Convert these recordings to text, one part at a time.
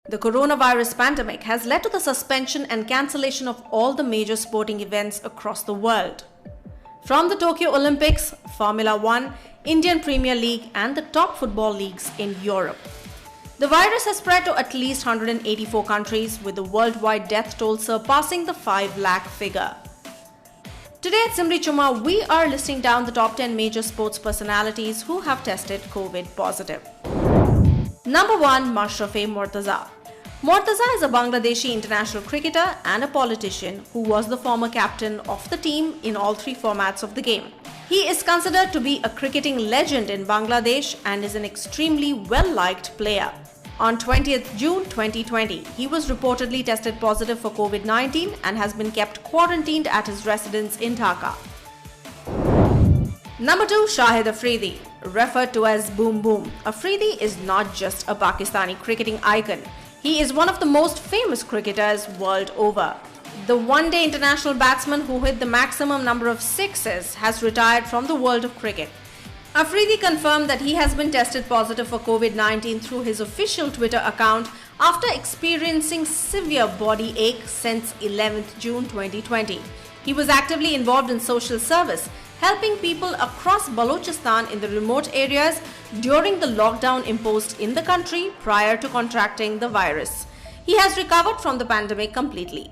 The coronavirus pandemic has led to the suspension and cancellation of all the major sporting events across the world. From the Tokyo Olympics, Formula One, Indian Premier League and the top football leagues in Europe. The virus has spread to at least 184 countries, with the worldwide death toll surpassing the 5 lakh figure. Today at Simri Chuma, we are listing down the top 10 major sports personalities who have tested COVID positive. Number 1. Mashrafe Mortaza. Mortaza is a Bangladeshi international cricketer and a politician who was the former captain of the team in all 3 formats of the game. He is considered to be a cricketing legend in Bangladesh and is an extremely well-liked player. On 20th June 2020, he was reportedly tested positive for COVID-19 and has been kept quarantined at his residence in Dhaka. Number 2. Shahid Afridi. Referred to as Boom Boom, Afridi is not just a Pakistani cricketing icon. He is one of the most famous cricketers world over. The one-day international batsman who hit the maximum number of sixes has retired from the world of cricket. Afridi confirmed that he has been tested positive for COVID-19 through his official Twitter account after experiencing severe body ache since 11th June 2020. He was actively involved in social service, helping people across Balochistan in the remote areas during the lockdown imposed in the country prior to contracting the virus. He has recovered from the pandemic completely.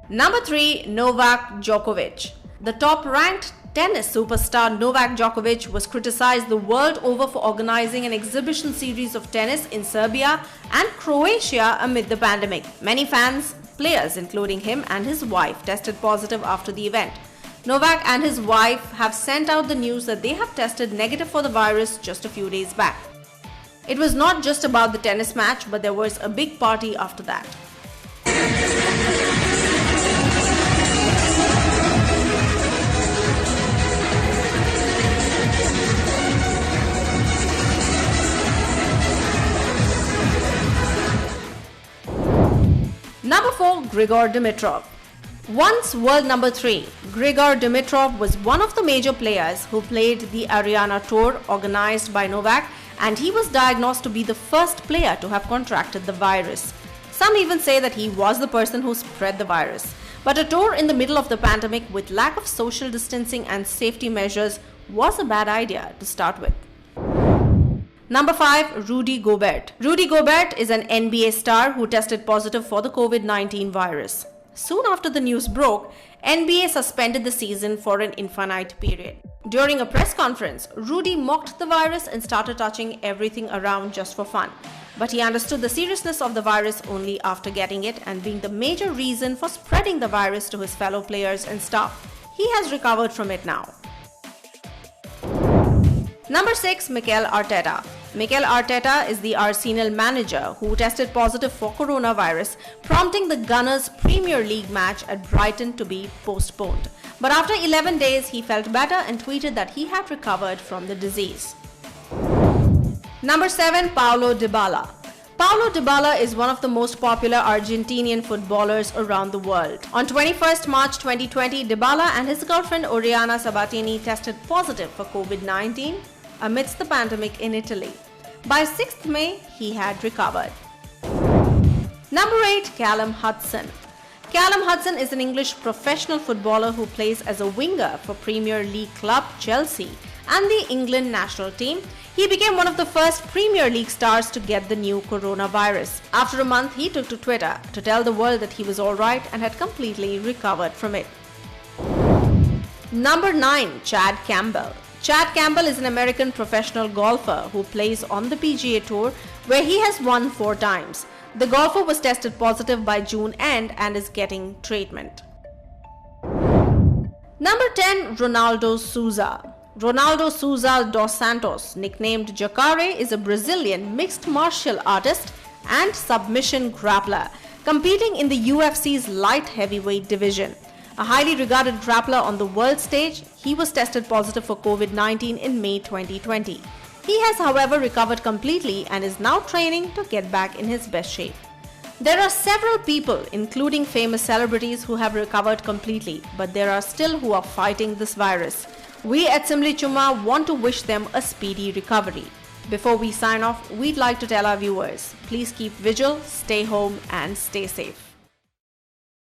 Number 3. Novak Djokovic. The top-ranked tennis superstar Novak Djokovic was criticized the world over for organizing an exhibition series of tennis in Serbia and Croatia amid the pandemic. Many fans, players including him and his wife, tested positive after the event. Novak and his wife have sent out the news that they have tested negative for the virus just a few days back. It was not just about the tennis match, but there was a big party after that. Number 4. Grigor Dimitrov. Once world number 3, Grigor Dimitrov was one of the major players who played the Ariana Tour organized by Novak, and he was diagnosed to be the first player to have contracted the virus. Some even say that he was the person who spread the virus. But a tour in the middle of the pandemic with lack of social distancing and safety measures was a bad idea to start with. Number 5. Rudy Gobert. Rudy Gobert is an NBA star who tested positive for the COVID-19 virus. Soon after the news broke, NBA suspended the season for an infinite period. During a press conference, Rudy mocked the virus and started touching everything around just for fun. But he understood the seriousness of the virus only after getting it and being the major reason for spreading the virus to his fellow players and staff. He has recovered from it now. Number 6. Mikel Arteta. Mikel Arteta is the Arsenal manager who tested positive for coronavirus, prompting the Gunners' Premier League match at Brighton to be postponed. But after 11 days, he felt better and tweeted that he had recovered from the disease. Number 7. Paulo Dybala. Paulo Dybala is one of the most popular Argentinian footballers around the world. On 21st March 2020, Dybala and his girlfriend Oriana Sabatini tested positive for COVID-19 amidst the pandemic in Italy. By 6th May, he had recovered. Number 8. Callum Hudson. Callum Hudson is an English professional footballer who plays as a winger for Premier League club Chelsea and the England national team. He became one of the first Premier League stars to get the new coronavirus. After a month, he took to Twitter to tell the world that he was alright and had completely recovered from it. Number 9. Chad Campbell. Chad Campbell is an American professional golfer who plays on the PGA Tour, where he has won 4 times. The golfer was tested positive by June end and is getting treatment. Number 10. Ronaldo Souza. Ronaldo Souza dos Santos, nicknamed Jacare, is a Brazilian mixed martial artist and submission grappler, competing in the UFC's light heavyweight division. A highly regarded grappler on the world stage, he was tested positive for COVID-19 in May 2020. He has, however, recovered completely and is now training to get back in his best shape. There are several people, including famous celebrities, who have recovered completely, but there are still who are fighting this virus. We at Simli Chuma want to wish them a speedy recovery. Before we sign off, we'd like to tell our viewers, please keep vigil, stay home and stay safe.